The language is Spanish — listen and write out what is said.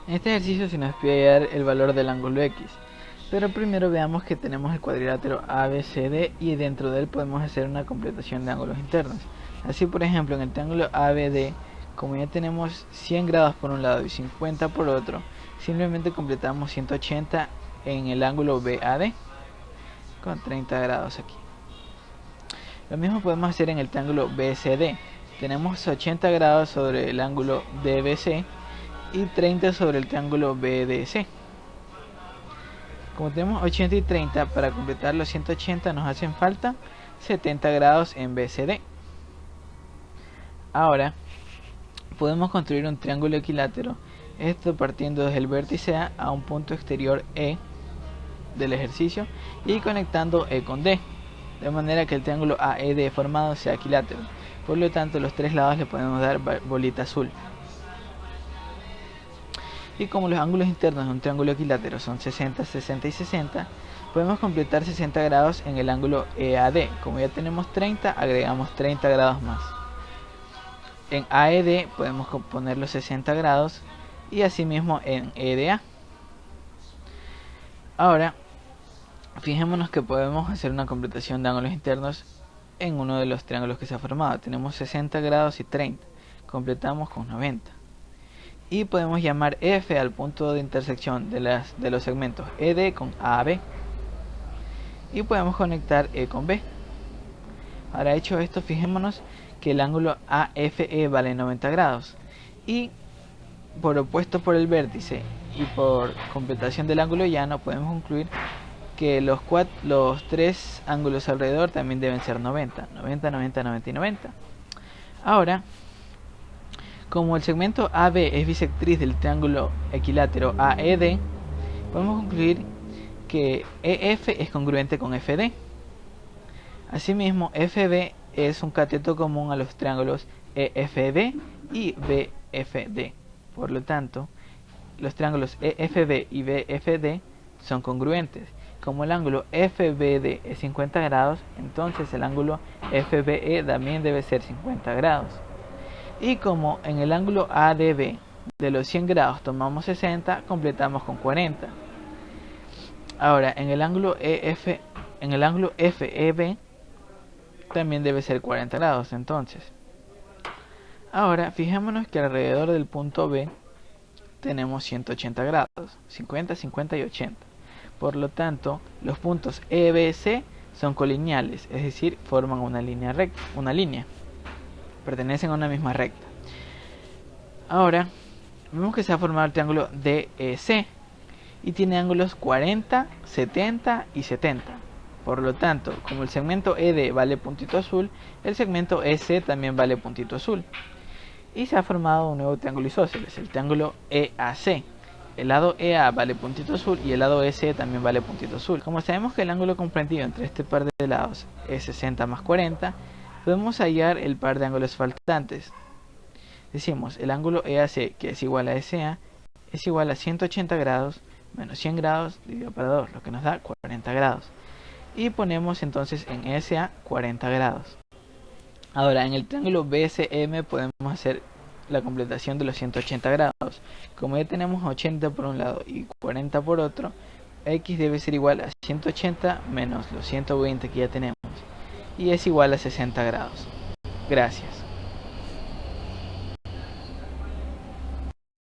En este ejercicio se nos pide hallar el valor del ángulo X, pero primero veamos que tenemos el cuadrilátero ABCD y dentro de él podemos hacer una completación de ángulos internos. Así, por ejemplo, en el triángulo ABD, como ya tenemos 100 grados por un lado y 50 por otro, simplemente completamos 180 en el ángulo BAD con 30 grados aquí. Lo mismo podemos hacer en el triángulo BCD. Tenemos 80 grados sobre el ángulo DBC y 30 sobre el triángulo BDC. Como tenemos 80 y 30, para completar los 180 nos hacen falta 70 grados en BCD. Ahora podemos construir un triángulo equilátero, esto partiendo desde el vértice A a un punto exterior E del ejercicio y conectando E con D, de manera que el triángulo AED formado sea equilátero. Por lo tanto, los tres lados le podemos dar bolita azul. Y como los ángulos internos de un triángulo equilátero son 60, 60 y 60, podemos completar 60 grados en el ángulo EAD. Como ya tenemos 30, agregamos 30 grados más. En AED podemos poner los 60 grados y asimismo en EDA. Ahora, fijémonos que podemos hacer una completación de ángulos internos en uno de los triángulos que se ha formado. Tenemos 60 grados y 30. Completamos con 90. Y podemos llamar F al punto de intersección de los segmentos ED con AB. Y podemos conectar E con B. Ahora, hecho esto, fijémonos que el ángulo AFE vale 90 grados. Y por opuesto por el vértice y por completación del ángulo llano, podemos concluir que los tres ángulos alrededor también deben ser 90. 90, 90, 90 y 90. Ahora, como el segmento AB es bisectriz del triángulo equilátero AED, podemos concluir que EF es congruente con FD. Asimismo, FB es un cateto común a los triángulos EFB y BFD. Por lo tanto, los triángulos EFB y BFD son congruentes. Como el ángulo FBD es 50 grados, entonces el ángulo FBE también debe ser 50 grados. Y como en el ángulo ADB de los 100 grados tomamos 60, completamos con 40. Ahora, en el ángulo FEB también debe ser 40 grados, entonces. Ahora, fijémonos que alrededor del punto B tenemos 180 grados, 50, 50 y 80. Por lo tanto, los puntos EBC son colineales, es decir, forman una línea recta, pertenecen a una misma recta. Ahora, vemos que se ha formado el triángulo DEC y tiene ángulos 40, 70 y 70. Por lo tanto, como el segmento ED vale puntito azul, el segmento EC también vale puntito azul. Y se ha formado un nuevo triángulo isósceles, el triángulo EAC. El lado EA vale puntito azul y el lado EC también vale puntito azul. Como sabemos que el ángulo comprendido entre este par de lados es 60 más 40, podemos hallar el par de ángulos faltantes. Decimos, el ángulo EAC, que es igual a SA, es igual a 180 grados menos 100 grados dividido por 2, lo que nos da 40 grados. Y ponemos entonces en SA 40 grados. Ahora, en el triángulo BCM podemos hacer la completación de los 180 grados. Como ya tenemos 80 por un lado y 40 por otro, X debe ser igual a 180 menos los 120 que ya tenemos. Y es igual a 60 grados. Gracias.